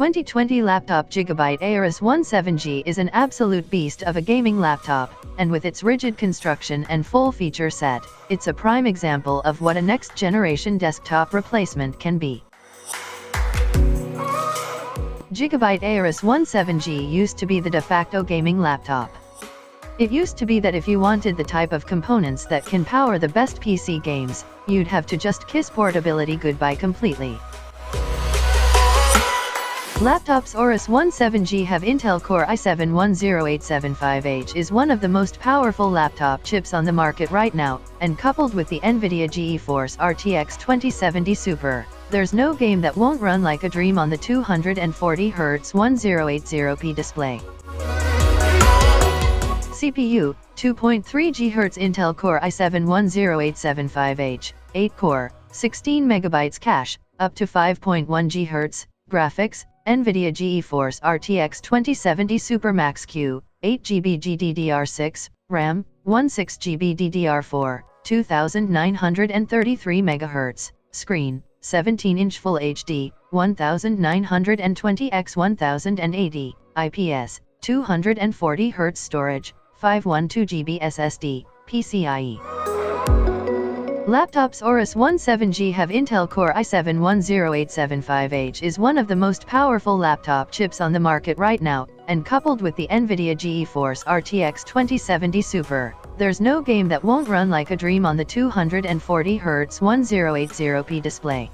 2020 laptop Gigabyte Aorus 17G is an absolute beast of a gaming laptop, and with its rigid construction and full feature set, it's a prime example of what a next-generation desktop replacement can be. Gigabyte Aorus 17G used to be the de facto gaming laptop. It used to be that if you wanted the type of components that can power the best PC games, you'd have to just kiss portability goodbye completely. Laptops Aorus 17G have Intel Core i7-10875H is one of the most powerful laptop chips on the market right now, and coupled with the NVIDIA GeForce RTX 2070 Super, there's no game that won't run like a dream on the 240Hz 1080p display. CPU, 2.3 GHz Intel Core i7-10875H, 8-core, 16 MB cache, up to 5.1 GHz, graphics, NVIDIA GeForce RTX 2070 Super Max Q, 8GB GDDR6, RAM, 16GB DDR4, 2933 MHz, screen, 17-inch Full HD, 1920x1080, IPS, 240 Hz storage, 512GB SSD, PCIe. Laptops Aorus 17G have Intel Core i7-10875H is one of the most powerful laptop chips on the market right now, and coupled with the NVIDIA GeForce RTX 2070 Super, there's no game that won't run like a dream on the 240Hz 1080p display.